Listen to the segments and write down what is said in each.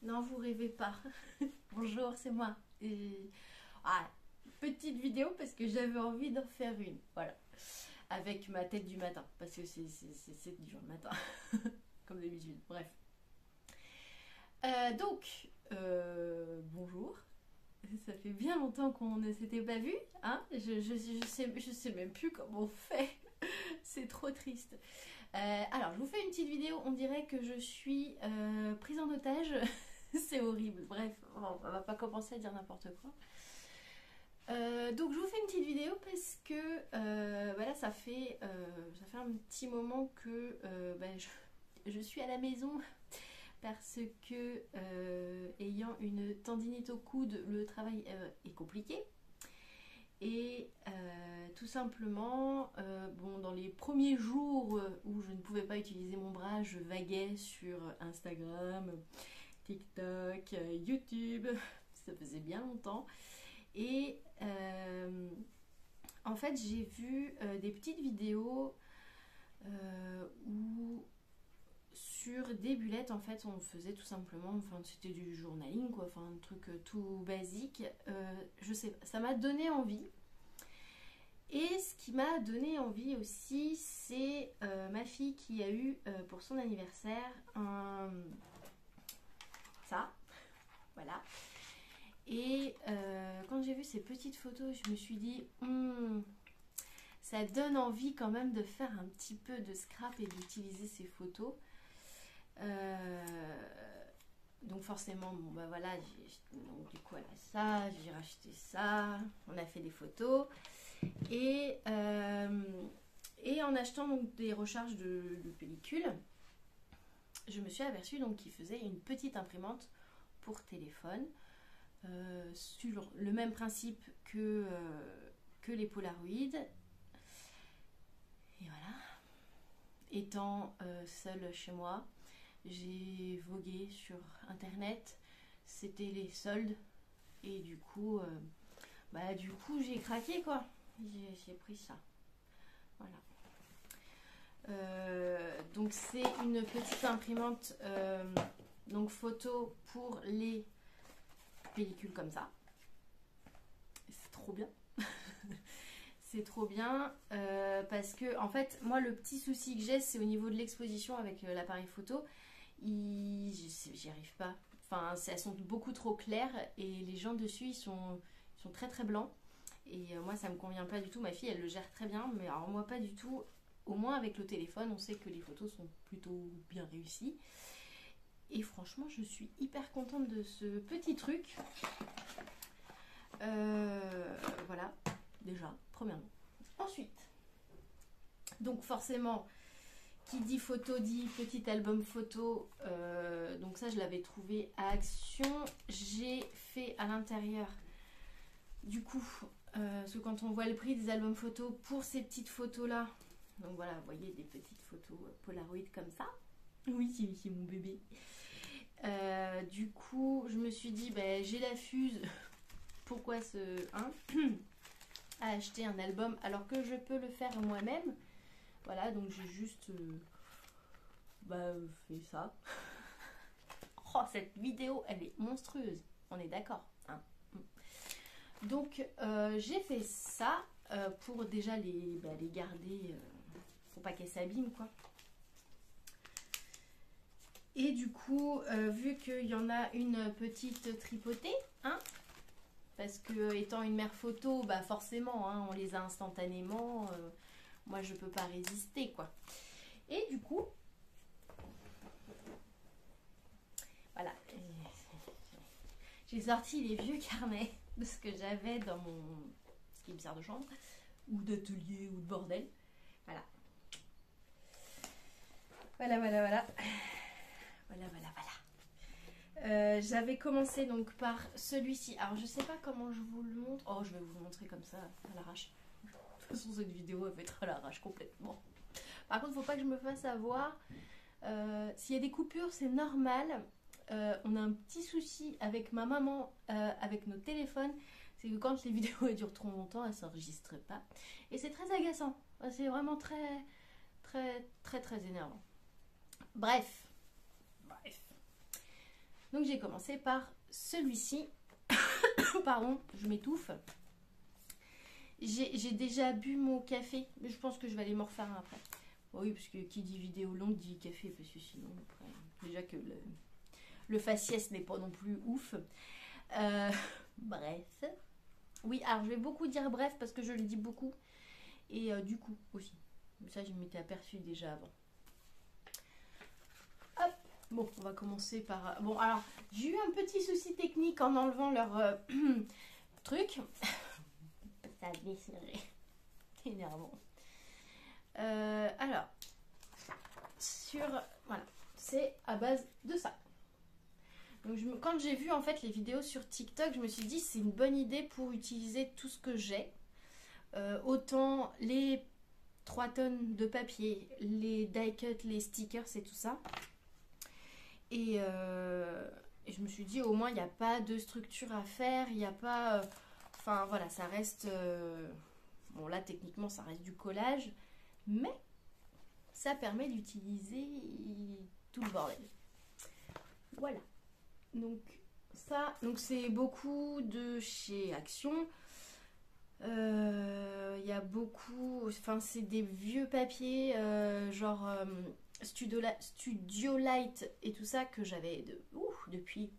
Non, vous rêvez pas. Bonjour, c'est moi. Ah, petite vidéo parce que j'avais envie d'en faire une. Voilà. Avec ma tête du matin. Parce que c'est dur le matin. Comme d'habitude. Bref. Bonjour. Ça fait bien longtemps qu'on ne s'était pas vu. Hein, je sais même plus comment on fait. C'est trop triste. Alors, je vous fais une petite vidéo. On dirait que je suis prise en otage. C'est horrible. Bref, on va pas commencer à dire n'importe quoi. Donc, je vous fais une petite vidéo parce que voilà, ça fait un petit moment que je suis à la maison parce que ayant une tendinite au coude, le travail est compliqué. Et tout simplement, dans les premiers jours où je ne pouvais pas utiliser mon bras, je vaguais sur Instagram, TikTok, YouTube, ça faisait bien longtemps. Et en fait, j'ai vu des petites vidéos où sur des bulettes, en fait, on faisait tout simplement, enfin, c'était du journaling, quoi, enfin, un truc tout basique. Je sais pas, ça m'a donné envie. Et ce qui m'a donné envie aussi, c'est ma fille qui a eu pour son anniversaire ça, voilà. Et quand j'ai vu ces petites photos, je me suis dit, ça donne envie quand même de faire un petit peu de scrap et d'utiliser ces photos. Donc forcément, bon bah voilà, donc du coup elle a ça, j'ai racheté ça, on a fait des photos. Et en achetant donc des recharges de pellicules, je me suis aperçue donc qu'il faisait une petite imprimante pour téléphone sur le même principe que les Polaroid. Et voilà. Étant seule chez moi, j'ai vogué sur internet, c'était les soldes et du coup j'ai craqué quoi. J'ai pris ça. Voilà. Donc c'est une petite imprimante donc photo pour les pellicules comme ça. C'est trop bien. C'est trop bien parce que en fait moi le petit souci que j'ai c'est au niveau de l'exposition avec l'appareil photo. J'y arrive pas. Enfin, elles sont beaucoup trop claires et les gens dessus ils sont très très blancs. Et moi ça me convient pas du tout. Ma fille elle le gère très bien, mais alors moi pas du tout. Au moins avec le téléphone, on sait que les photos sont plutôt bien réussies. Et franchement, je suis hyper contente de ce petit truc. Voilà, déjà, premièrement. Ensuite, donc forcément, qui dit photo dit petit album photo. Donc ça, je l'avais trouvé à Action. J'ai fait à l'intérieur, du coup, parce que quand on voit le prix des albums photos pour ces petites photos-là, donc voilà, vous voyez des petites photos Polaroid comme ça. Oui, c'est mon bébé. Du coup, je me suis dit, j'ai la fuse. Pourquoi à acheter un album alors que je peux le faire moi-même. Voilà, donc j'ai juste fait ça. Oh, cette vidéo, elle est monstrueuse. On est d'accord, hein. Donc, j'ai fait ça pour déjà les garder pour pas qu'elles s'abîment, quoi. Et du coup, vu qu'il y en a une petite tripotée, hein, parce que étant une mère photo, forcément, hein, on les a instantanément. Moi, je peux pas résister, quoi. Et du coup, voilà, j'ai sorti les vieux carnets de ce que j'avais dans ce qui me sert de chambre, ou d'atelier, ou de bordel. Voilà. Voilà. J'avais commencé donc par celui-ci. Alors je sais pas comment je vous le montre. Oh, je vais vous le montrer comme ça à l'arrache. De toute façon cette vidéo elle va être à l'arrache complètement. Par contre faut pas que je me fasse avoir. S'il y a des coupures c'est normal. On a un petit souci avec ma maman avec nos téléphones. C'est que quand les vidéos elles durent trop longtemps elles s'enregistrent pas. Et c'est très agaçant. C'est vraiment très énervant. Bref. Donc j'ai commencé par celui-ci. Pardon, je m'étouffe. J'ai déjà bu mon café, mais je pense que je vais aller m'en refaire un après. Oui, parce que qui dit vidéo longue dit café, parce que sinon, après, déjà que le faciès n'est pas non plus ouf. Bref. Oui, alors je vais beaucoup dire bref parce que je le dis beaucoup. Et du coup aussi. Ça, je m'étais aperçue déjà avant. Hop. Bon, on va commencer par... Bon, alors, j'ai eu un petit souci technique en enlevant leur truc. Ça a desserré. C'est énervant. Alors, voilà, c'est à base de ça. Donc quand j'ai vu en fait les vidéos sur TikTok, je me suis dit c'est une bonne idée pour utiliser tout ce que j'ai. Autant les 3 tonnes de papier, les die cut, les stickers et tout ça. Et je me suis dit au moins il n'y a pas de structure à faire, il n'y a pas... Enfin voilà, ça reste... bon là techniquement ça reste du collage, mais ça permet d'utiliser tout le bordel. Voilà. Donc ça, c'est beaucoup de chez Action. Il y a beaucoup, enfin c'est des vieux papiers genre Studio Light et tout ça que j'avais depuis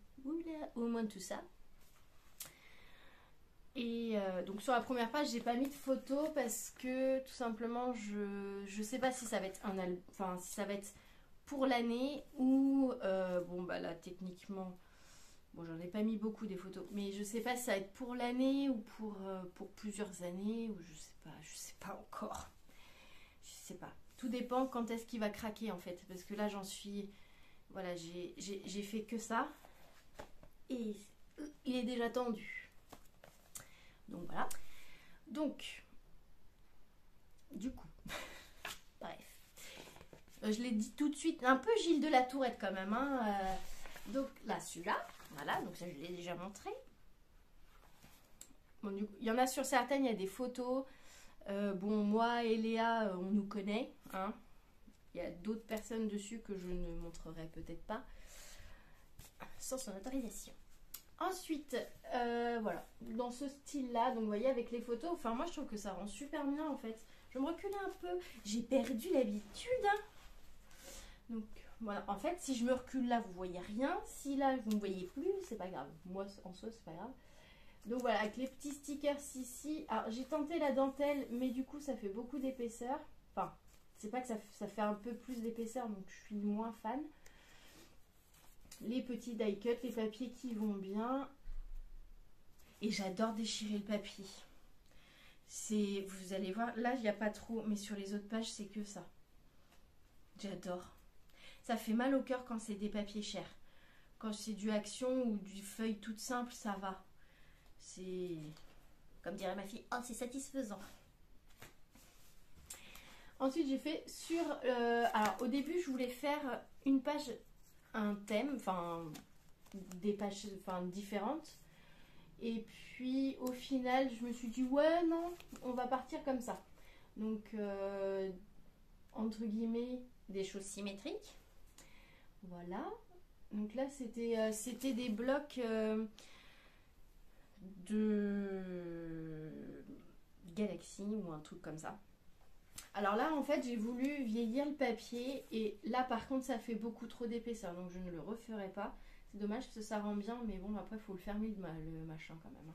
au moins tout ça. Et donc sur la première page j'ai pas mis de photos parce que tout simplement je sais pas si ça va être si ça va être pour l'année ou bon bah là techniquement bon j'en ai pas mis beaucoup des photos mais je sais pas si ça va être pour l'année ou pour plusieurs années ou je sais pas encore, je sais pas, tout dépend quand est-ce qu'il va craquer en fait parce que là j'en suis, voilà, j'ai fait que ça et il est déjà tendu. Donc voilà. Donc, du coup, bref. Je l'ai dit tout de suite, un peu Gilles de la Tourette quand même. Hein. Donc là, celui-là, voilà, donc ça je l'ai déjà montré. Bon, du coup, il y en a sur certaines, il y a des photos. Bon, moi et Léa, on nous connaît. Hein. Il y a d'autres personnes dessus que je ne montrerai peut-être pas. Sans son autorisation. Ensuite, voilà, dans ce style-là, donc vous voyez avec les photos, enfin moi je trouve que ça rend super bien en fait. Je vais me reculer un peu, j'ai perdu l'habitude. Hein. Donc voilà, en fait si je me recule là vous voyez rien, si là vous ne me voyez plus, c'est pas grave. Moi en soi c'est pas grave. Donc voilà, avec les petits stickers ici, alors j'ai tenté la dentelle mais du coup ça fait beaucoup d'épaisseur. Enfin, c'est pas que ça fait un peu plus d'épaisseur donc je suis moins fan. Les petits die cut, les papiers qui vont bien. Et j'adore déchirer le papier. Vous allez voir, là il n'y a pas trop, mais sur les autres pages c'est que ça. J'adore. Ça fait mal au cœur quand c'est des papiers chers. Quand c'est du Action ou du feuille toute simple, ça va. C'est, comme dirait ma fille, oh c'est satisfaisant. Ensuite j'ai fait sur, alors au début je voulais faire une page, un thème, enfin des pages différentes. Et puis au final je me suis dit ouais non, on va partir comme ça. Donc entre guillemets des choses symétriques. Voilà. Donc là c'était des blocs de Galaxy ou un truc comme ça. Alors là en fait j'ai voulu vieillir le papier et là par contre ça fait beaucoup trop d'épaisseur donc je ne le referai pas. C'est dommage parce que ça rend bien mais bon après il faut le fermer le machin quand même.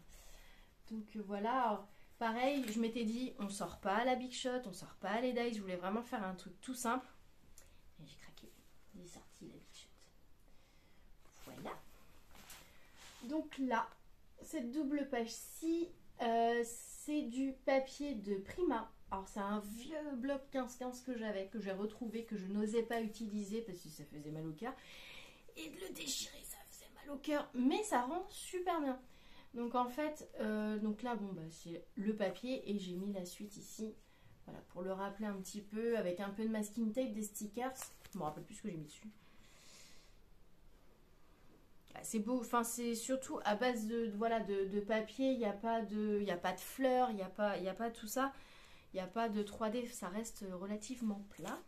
Donc voilà, alors, pareil je m'étais dit on sort pas à la Big Shot, on sort pas à les dies, je voulais vraiment faire un truc tout simple. Et j'ai craqué, j'ai sorti la Big Shot. Voilà. Donc là, cette double page-ci, c'est du papier de Prima. Alors c'est un vieux bloc 15-15 que j'avais, que j'ai retrouvé, que je n'osais pas utiliser parce que ça faisait mal au cœur. Et de le déchirer, ça faisait mal au cœur, mais ça rend super bien. Donc en fait, donc là, bon, bah, c'est le papier et j'ai mis la suite ici. Voilà, pour le rappeler un petit peu, avec un peu de masking tape, des stickers. Je me rappelle plus ce que j'ai mis dessus. C'est beau, enfin c'est surtout à base de papier, il n'y a pas de fleurs, il n'y a pas tout ça. Il n'y a pas de 3D, ça reste relativement plat.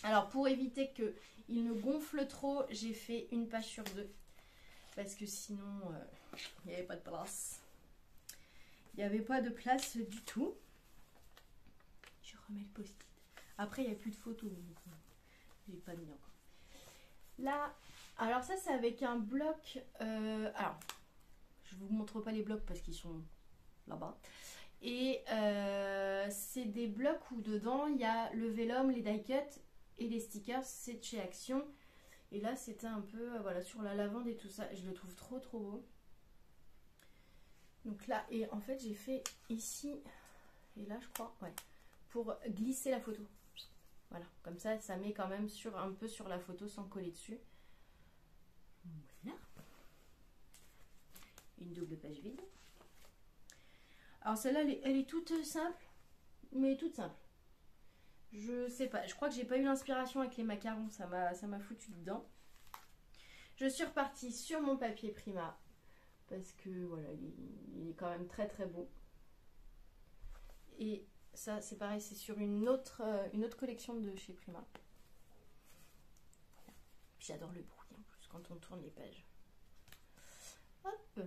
Alors pour éviter qu'il ne gonfle trop, j'ai fait une page sur deux. parce que sinon il n'y avait pas de place. Il n'y avait pas de place du tout. Je remets le post-it. Après il n'y a plus de photos, donc j'ai pas mis encore. Là, alors ça c'est avec un bloc. Alors, je vous montre pas les blocs parce qu'ils sont là-bas. Et c'est des blocs où dedans il y a le vélum, les die cuts et les stickers. C'est de chez Action. Et là c'était un peu voilà, sur la lavande et tout ça. Je le trouve trop beau. Donc là, et en fait j'ai fait ici et là je crois, ouais, pour glisser la photo. Voilà, comme ça met quand même un peu sur la photo sans coller dessus. Voilà. Une double page vide. Alors celle-là, elle est toute simple, mais toute simple. Je sais pas, je crois que j'ai pas eu l'inspiration avec les macarons, ça m'a foutu dedans. Je suis repartie sur mon papier Prima, parce que voilà, il est quand même très beau. Et ça, c'est pareil, c'est sur une autre collection de chez Prima. J'adore le bruit en plus quand on tourne les pages. Hop.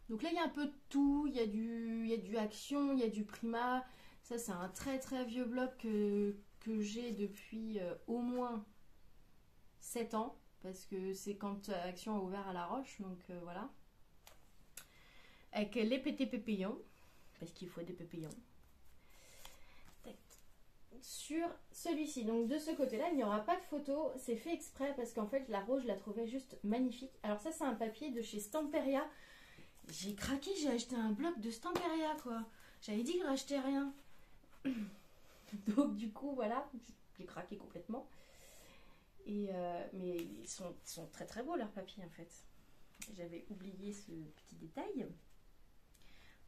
Donc là, il y a un peu de tout. Il y a du Action, il y a du Prima. Ça, c'est un très vieux bloc que j'ai depuis au moins 7 ans. Parce que c'est quand Action a ouvert à La Roche. Donc voilà. Avec les petits pépillons. Parce qu'il faut des pépillons. Sur celui-ci, donc de ce côté-là, il n'y aura pas de photo. C'est fait exprès parce qu'en fait, la rose, je la trouvais juste magnifique. Alors ça, c'est un papier de chez Stamperia. J'ai craqué, j'ai acheté un bloc de Stamperia, quoi. J'avais dit que je rachetais rien. Donc du coup, voilà, j'ai craqué complètement. Et mais ils sont très beaux, leurs papiers, en fait. J'avais oublié ce petit détail.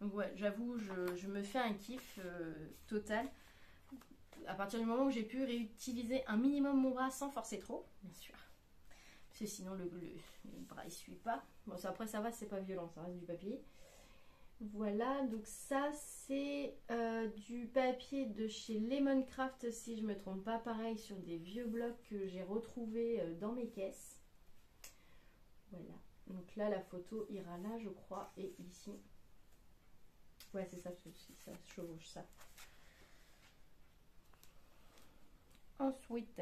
Donc ouais, j'avoue, je me fais un kiff total. À partir du moment où j'ai pu réutiliser un minimum mon bras sans forcer trop, bien sûr. Parce que sinon le bras il suit pas. Bon, ça, après ça va, c'est pas violent, ça reste du papier. Voilà, donc ça c'est du papier de chez Lemoncraft, si je me trompe pas, pareil sur des vieux blocs que j'ai retrouvés dans mes caisses. Voilà, donc là la photo ira là je crois, et ici. Ouais c'est ça, ça chevauche ça. Ensuite,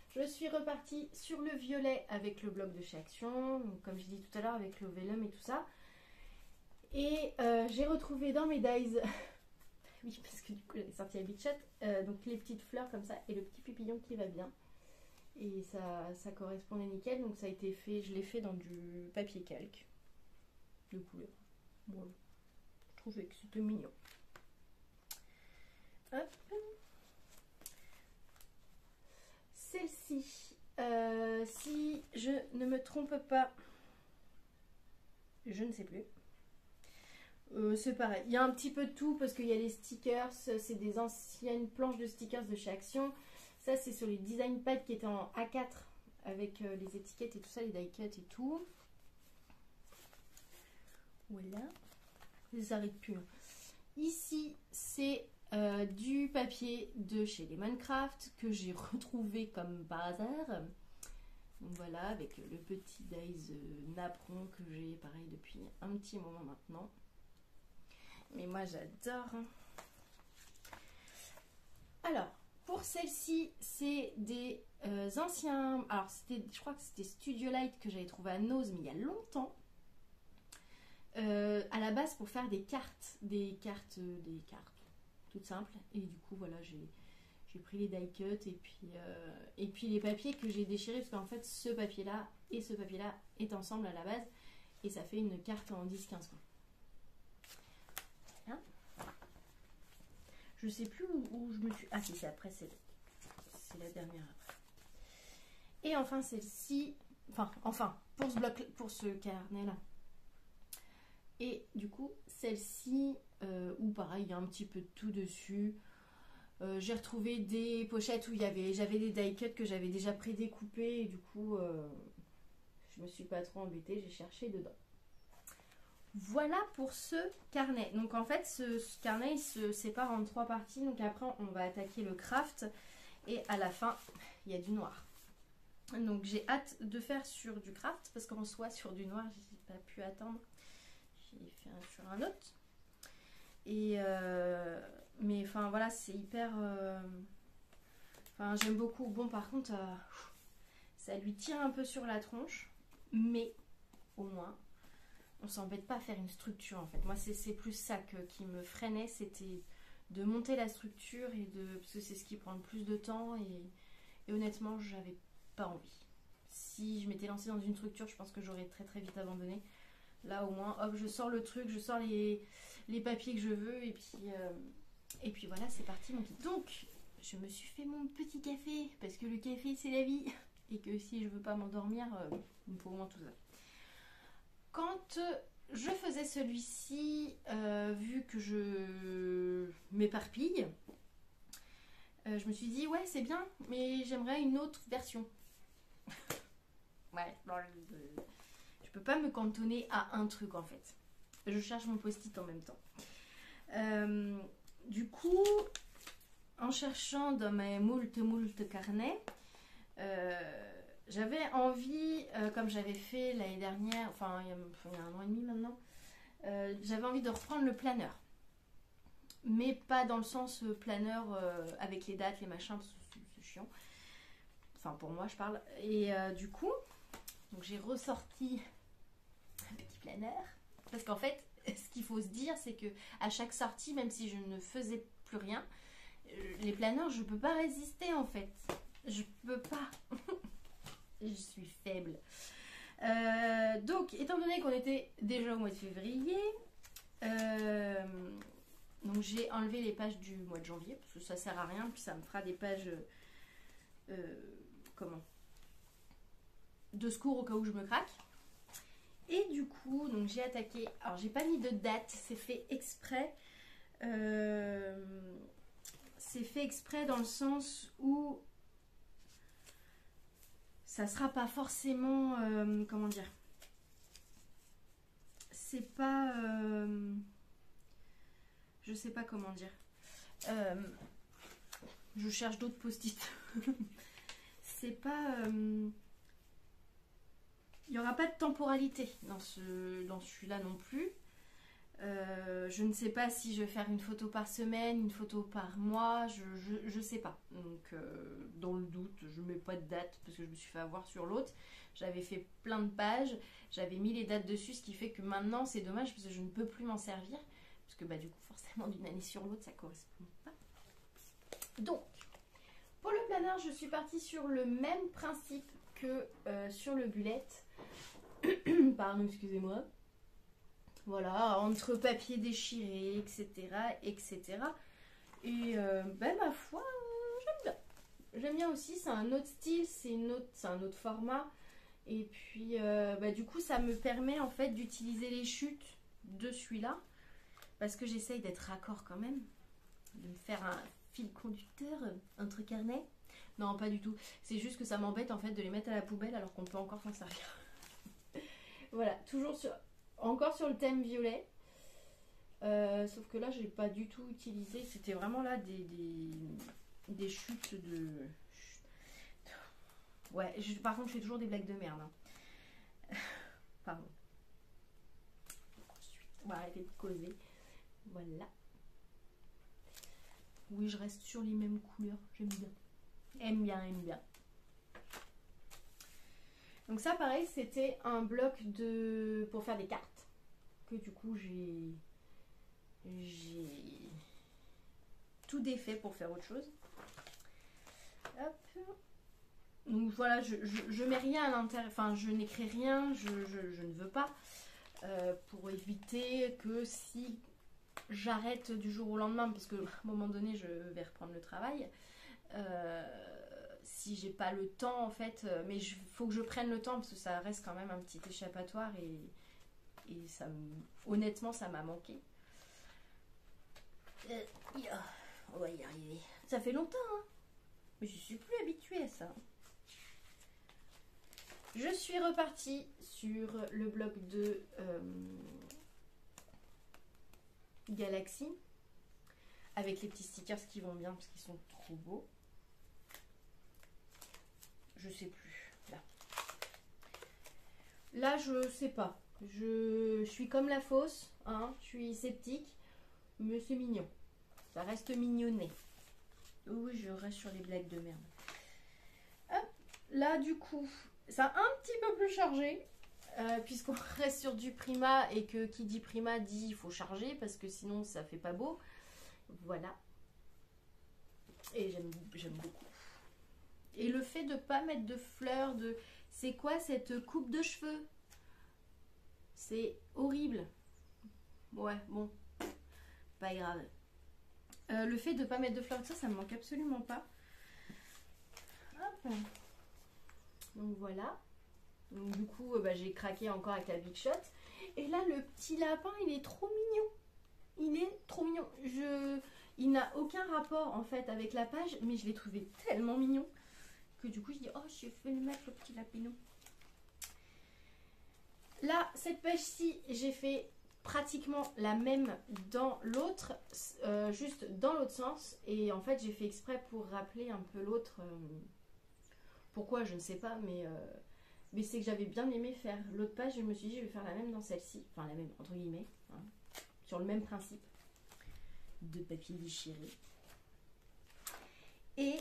je suis repartie sur le violet avec le bloc de chez Action, donc comme je dis tout à l'heure avec le vélum et tout ça. Et j'ai retrouvé dans mes dies, oui parce que du coup j'avais sorti la Big Shot, donc les petites fleurs comme ça et le petit pupillon qui va bien. Et ça correspondait nickel, donc ça a été fait, je l'ai fait dans du papier calque de couleur. Bon, je trouvais que c'était mignon. Hop. Celle-ci, si je ne me trompe pas, je ne sais plus. C'est pareil, il y a un petit peu de tout parce qu'il y a les stickers, c'est des anciennes planches de stickers de chez Action. Ça, c'est sur les design pads qui étaient en A4 avec les étiquettes et tout ça, les die cuts et tout. Voilà, je les arrête plus. Ici, c'est du papier de chez Lemoncraft que j'ai retrouvé comme par hasard. Donc voilà, avec le petit dies napperon que j'ai pareil depuis un petit moment maintenant. Mais moi j'adore. Alors, pour celle-ci, c'est des anciens... Alors, je crois que c'était Studio Light que j'avais trouvé à Nose, mais il y a longtemps. À la base pour faire des cartes toutes simples. Et du coup, voilà, j'ai pris les die cuts et puis les papiers que j'ai déchirés parce qu'en fait, ce papier-là et ce papier-là est ensemble à la base et ça fait une carte en 10-15 quoi. Voilà. Je sais plus où je me suis... Ah si, c'est après, c'est la dernière après. Et enfin, celle-ci... Enfin, pour ce bloc, pour ce carnet-là. Et du coup, celle-ci, où pareil, il y a un petit peu de tout dessus. J'ai retrouvé des pochettes où j'avais des die cuts que j'avais déjà prédécoupés. Et du coup, je me suis pas trop embêtée, j'ai cherché dedans. Voilà pour ce carnet. Donc en fait, ce carnet, il se sépare en 3 parties. Donc après, on va attaquer le craft. Et à la fin, il y a du noir. Donc j'ai hâte de faire sur du craft parce qu'en soi sur du noir j'ai pas pu attendre. J'ai fait sur un autre. Et mais enfin voilà, c'est hyper. Enfin j'aime beaucoup. Bon par contre ça lui tire un peu sur la tronche, mais au moins on s'embête pas à faire une structure en fait. Moi c'est plus ça qui me freinait, c'était de monter la structure et parce que c'est ce qui prend le plus de temps et honnêtement j'avais pas envie. Si je m'étais lancée dans une structure, je pense que j'aurais très très vite abandonné. Là au moins, hop, je sors le truc, je sors les papiers que je veux et puis voilà, c'est parti mon kit. Donc, je me suis fait mon petit café parce que le café c'est la vie et que si je veux pas m'endormir, il me faut au moins tout ça. Quand je faisais celui-ci, vu que je m'éparpille, je me suis dit ouais c'est bien, mais j'aimerais une autre version. Ouais, je peux pas me cantonner à un truc en fait. Je cherche mon post-it en même temps. Du coup, en cherchant dans mes moult carnets, j'avais envie, comme j'avais fait l'année dernière, enfin il y a 1 an et demi maintenant, j'avais envie de reprendre le planeur. Mais pas dans le sens planeur avec les dates, les machins, parce que c'est chiant. Enfin pour moi je parle. Et du coup, donc j'ai ressorti un petit planeur. Parce qu'en fait, ce qu'il faut se dire, c'est que à chaque sortie, même si je ne faisais plus rien, les planeurs, je peux pas résister en fait. Je peux pas. Je suis faible. Donc, étant donné qu'on était déjà au mois de février, donc j'ai enlevé les pages du mois de janvier, parce que ça sert à rien, puis ça me fera des pages de secours au cas où je me craque. Et du coup, donc j'ai attaqué. Alors j'ai pas mis de date, c'est fait exprès. C'est fait exprès dans le sens où ça sera pas forcément comment dire. C'est pas je sais pas comment dire. Je cherche d'autres post-it. C'est pas il n'y aura pas de temporalité dans celui-là non plus. Je ne sais pas si je vais faire une photo par semaine, une photo par mois, je sais pas. Donc dans le doute, je mets pas de date parce que je me suis fait avoir sur l'autre. J'avais fait plein de pages, j'avais mis les dates dessus, ce qui fait que maintenant c'est dommage parce que je ne peux plus m'en servir. Parce que bah du coup forcément d'une année sur l'autre ça correspond pas. Donc pour le planeur je suis partie sur le même principe que sur le bullet. Pardon, excusez-moi. Voilà, entre papier déchiré, etc. etc. Et ben ma foi, j'aime bien. J'aime bien aussi, c'est un autre style, c'est un autre format. Et puis bah, du coup ça me permet en fait d'utiliser les chutes de celui-là. Parce que j'essaye d'être raccord quand même. De me faire un fil conducteur entre carnets. Non, pas du tout. C'est juste que ça m'embête en fait de les mettre à la poubelle alors qu'on peut encore s'en servir. Voilà, toujours encore sur le thème violet. Sauf que là, je n'ai pas du tout utilisé. C'était vraiment là des chutes de... Ouais, par contre, je fais toujours des blagues de merde. Hein. Pardon. Ensuite, on va arrêter de causer. Voilà. Oui, je reste sur les mêmes couleurs. J'aime bien. Aime bien. Donc ça, pareil, c'était un bloc pour faire des cartes. Que du coup, j'ai tout défait pour faire autre chose. Hop. Donc voilà, je mets rien à l'intérieur. Enfin, je n'écris rien. Je ne veux pas. Pour éviter que si j'arrête du jour au lendemain, parce qu'à un moment donné, je vais reprendre le travail. Si j'ai pas le temps en fait, mais il faut que je prenne le temps parce que ça reste quand même un petit échappatoire et ça honnêtement ça m'a manqué. On va y arriver. Ça fait longtemps hein, mais je suis plus habituée à ça. Je suis repartie sur le bloc de Galaxy avec les petits stickers qui vont bien parce qu'ils sont trop beaux. Je sais plus. Là, je sais pas. Je suis comme la fausse, hein, je suis sceptique, mais c'est mignon. Ça reste mignonné. Oui, je reste sur les blagues de merde. Hop, là, du coup, ça a un petit peu plus chargé, puisqu'on reste sur du Prima, et que qui dit Prima dit il faut charger, parce que sinon ça fait pas beau. Voilà. Et j'aime beaucoup. Et le fait de pas mettre de fleurs, de... C'est quoi cette coupe de cheveux? C'est horrible. Ouais, bon. Pas grave. Le fait de pas mettre de fleurs, ça me manque absolument pas. Hop. Donc voilà. Donc du coup, j'ai craqué encore avec la Big Shot. Et là, le petit lapin, il est trop mignon. Il est trop mignon. Il n'a aucun rapport en fait avec la page, mais je l'ai trouvé tellement mignon que du coup, je dis oh, j'ai fait le mettre le petit lapinou. Là, cette page-ci, j'ai fait pratiquement la même dans l'autre, juste dans l'autre sens. Et en fait, j'ai fait exprès pour rappeler un peu l'autre. Pourquoi, je ne sais pas, mais c'est que j'avais bien aimé faire l'autre page. Je me suis dit, je vais faire la même dans celle-ci. Enfin, la même, entre guillemets. Hein, sur le même principe. De papier déchiré. Et...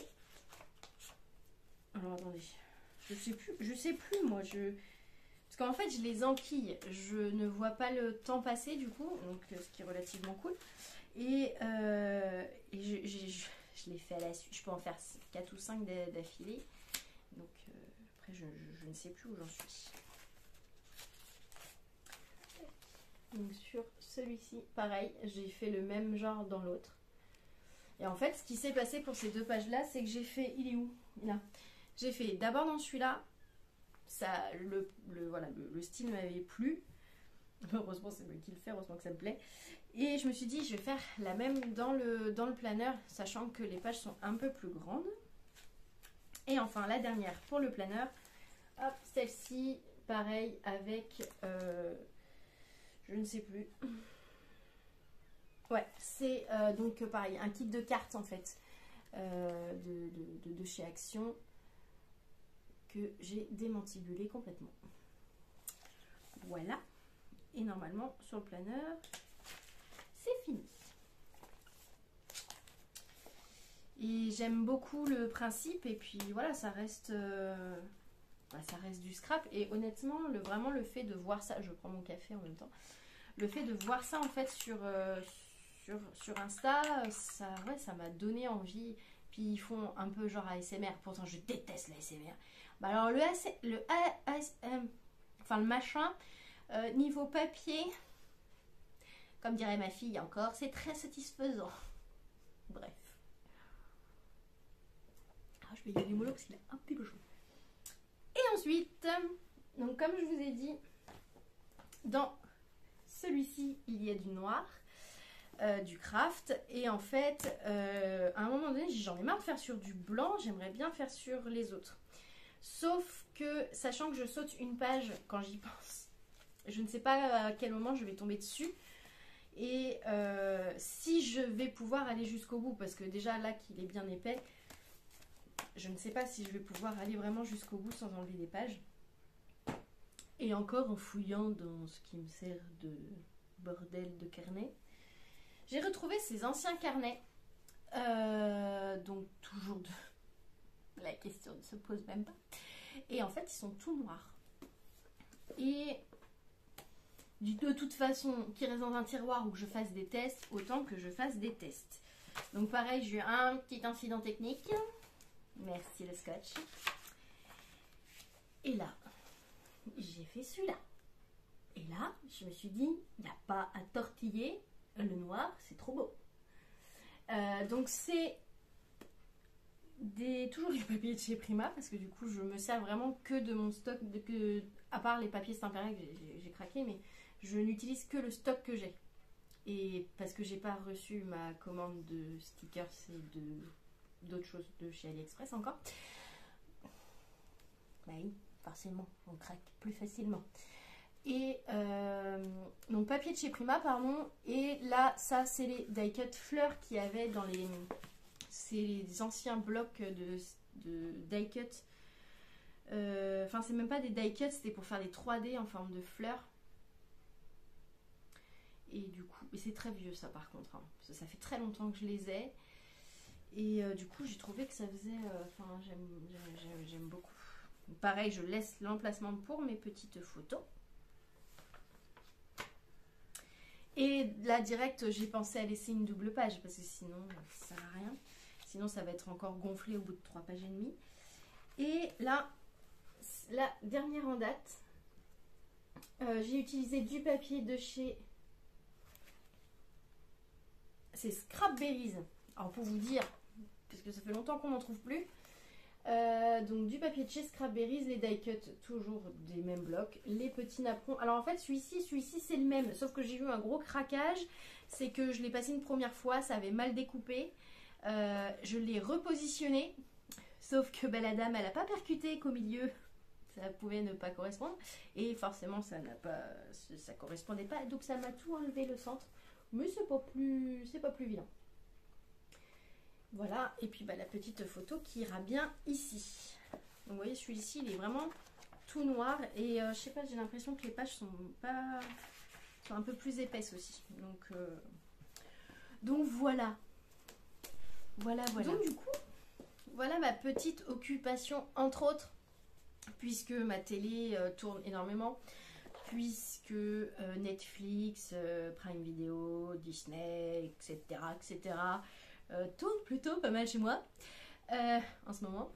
Alors, attendez. Je sais plus, moi, Parce qu'en fait, je les enquille, je ne vois pas le temps passer du coup, donc ce qui est relativement cool. Et je l'ai fait à la suite, je peux en faire 4 ou 5 d'affilée. Donc après, je ne sais plus où j'en suis. Donc sur celui-ci, pareil, j'ai fait le même genre dans l'autre. Et en fait, ce qui s'est passé pour ces deux pages-là, c'est que j'ai fait... Il est où? Là. J'ai fait d'abord dans celui-là. Ça, voilà, le style m'avait plu. Heureusement, c'est moi qui le fais, heureusement que ça me plaît. Et je me suis dit, je vais faire la même dans le planeur, sachant que les pages sont un peu plus grandes. Et enfin, la dernière pour le planeur. Hop, celle-ci, pareil, avec... je ne sais plus. Ouais, c'est donc pareil, un kit de cartes en fait, de chez Action, que j'ai démantibulé complètement. Voilà. Et normalement, sur le planeur, c'est fini. Et j'aime beaucoup le principe. Et puis voilà, ça reste du scrap. Et honnêtement, vraiment le fait de voir ça... Je prends mon café en même temps. Le fait de voir ça en fait sur Insta, ça m'a donné envie. Puis ils font un peu genre ASMR. Pourtant, je déteste l'ASMR. Bah alors le machin, niveau papier, comme dirait ma fille encore, c'est très satisfaisant. Bref. Ah, je vais y aller mollo parce qu'il est un petit peu chaud. Et ensuite, donc comme je vous ai dit, dans celui-ci, il y a du noir, du craft. Et en fait, à un moment donné, j'en ai marre de faire sur du blanc, j'aimerais bien faire sur les autres. Sauf que, sachant que je saute une page quand j'y pense, je ne sais pas à quel moment je vais tomber dessus. Et si je vais pouvoir aller jusqu'au bout, parce que déjà là qu'il est bien épais, je ne sais pas si je vais pouvoir aller vraiment jusqu'au bout sans enlever des pages. Et encore en fouillant dans ce qui me sert de bordel de carnet, j'ai retrouvé ces anciens carnets. Donc toujours de... La question ne se pose même pas. Et en fait, ils sont tout noirs. Et de toute façon, qu'ils restent dans un tiroir où je fasse des tests, autant que je fasse des tests. Donc pareil, j'ai eu un petit incident technique. Merci le scotch. Et là, j'ai fait celui-là. Et là, je me suis dit, il n'y a pas à tortiller. Le noir, c'est trop beau. Donc c'est toujours du papier de chez Prima, parce que du coup je me sers vraiment que de mon stock, à part les papiers Stampéret que j'ai craqué, mais je n'utilise que le stock que j'ai. Et parce que j'ai pas reçu ma commande de stickers et d'autres choses de chez AliExpress encore. Bah oui, forcément, on craque plus facilement. Et donc papier de chez Prima, pardon. Et là, ça c'est les die cut fleurs qu'il y avait dans les... C'est les anciens blocs de die cut Enfin, c'est même pas des die cuts, c'était pour faire des 3D en forme de fleurs. Et du coup, et c'est très vieux ça par contre, hein, parce que ça fait très longtemps que je les ai. Et du coup, j'ai trouvé que ça faisait... Enfin, j'aime beaucoup. Pareil, je laisse l'emplacement pour mes petites photos. Et là, direct, j'ai pensé à laisser une double page, parce que sinon, ça sert à rien. Sinon, ça va être encore gonflé au bout de 3 pages et demie. Et là, la dernière en date, j'ai utilisé du papier de chez... C'est Scrapberries. Alors pour vous dire, parce que ça fait longtemps qu'on n'en trouve plus. Donc du papier de chez Scrapberries, les die cuts toujours des mêmes blocs, les petits napperons. Alors en fait celui-ci c'est le même, sauf que j'ai eu un gros craquage. C'est que je l'ai passé une première fois, ça avait mal découpé. Je l'ai repositionné, sauf que bah, la dame elle n'a pas percuté qu'au milieu. Ça pouvait ne pas correspondre. Et forcément ça correspondait pas. Donc ça m'a tout enlevé le centre. Mais c'est pas plus vilain. Voilà, et puis bah, la petite photo qui ira bien ici. Donc vous voyez, celui-ci, il est vraiment tout noir. Et je sais pas, j'ai l'impression que les pages sont un peu plus épaisses aussi. Donc voilà. Voilà. Donc du coup, voilà ma petite occupation, entre autres, puisque ma télé tourne énormément. Puisque Netflix, Prime Video, Disney, etc. Tourne plutôt pas mal chez moi en ce moment.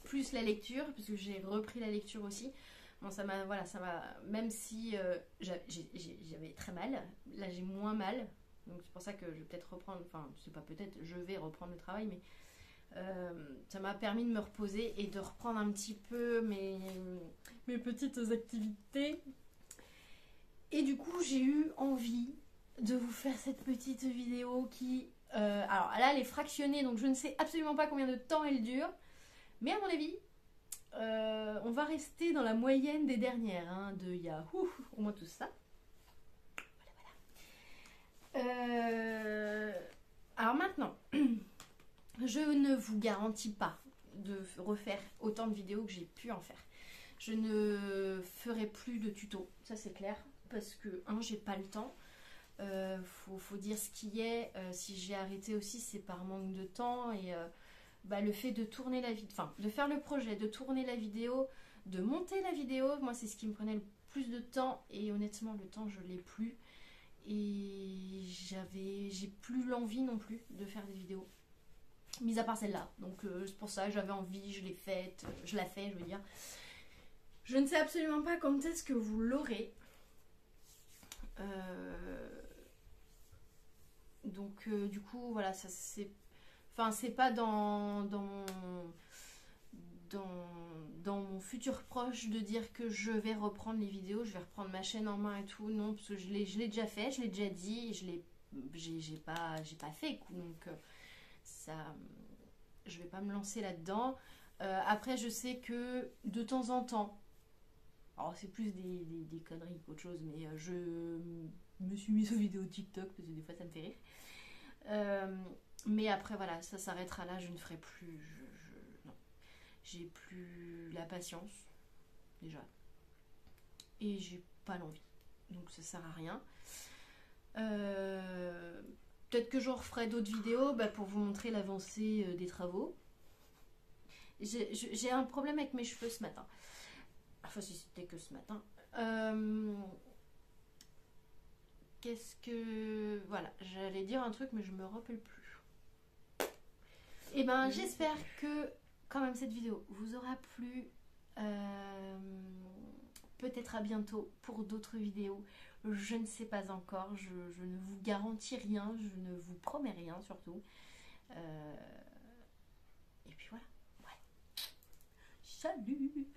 Plus la lecture, parce que j'ai repris la lecture aussi. Bon, ça m'a, même si j'avais très mal, là j'ai moins mal. Donc c'est pour ça que je vais peut-être reprendre, enfin c'est pas peut-être, je vais reprendre le travail, mais ça m'a permis de me reposer et de reprendre un petit peu mes petites activités. Et du coup, j'ai eu envie de vous faire cette petite vidéo qui... alors là, elle est fractionnée, donc je ne sais absolument pas combien de temps elle dure. Mais à mon avis, on va rester dans la moyenne des dernières, hein, de Yahoo, au moins tout ça. Voilà. Alors maintenant... Je ne vous garantis pas de refaire autant de vidéos que j'ai pu en faire. Je ne ferai plus de tutos, ça c'est clair, parce que j'ai pas le temps. Faut dire ce qui est. Si j'ai arrêté aussi, c'est par manque de temps et le fait de tourner la vidéo, enfin de faire le projet, de tourner la vidéo, de monter la vidéo, moi c'est ce qui me prenait le plus de temps et honnêtement le temps je l'ai plus et j'ai plus l'envie non plus de faire des vidéos. Mis à part celle-là, donc c'est pour ça j'avais envie, je l'ai faite, je la fais, je veux dire. Je ne sais absolument pas quand est-ce que vous l'aurez. Donc du coup voilà, ça c'est, enfin c'est pas dans mon futur proche de dire que je vais reprendre les vidéos, je vais reprendre ma chaîne en main et tout, non, parce que je l'ai déjà fait, je l'ai déjà dit, j'ai pas fait, donc ça, je vais pas me lancer là-dedans. Après je sais que de temps en temps, alors c'est plus des conneries qu'autre chose, mais je me suis mise aux vidéos TikTok parce que des fois ça me fait rire. Mais après voilà, ça s'arrêtera là, je ne ferai plus, non, j'ai plus la patience déjà et j'ai pas l'envie, donc ça sert à rien. Peut-être que je referai d'autres vidéos pour vous montrer l'avancée des travaux. J'ai un problème avec mes cheveux ce matin. Enfin, si c'était que ce matin. Qu'est-ce que... Voilà, j'allais dire un truc, mais je me rappelle plus. Et j'espère que, quand même, cette vidéo vous aura plu. Peut-être à bientôt pour d'autres vidéos. Je ne sais pas encore, je ne vous garantis rien, je ne vous promets rien surtout. Et puis voilà. Ouais. Salut!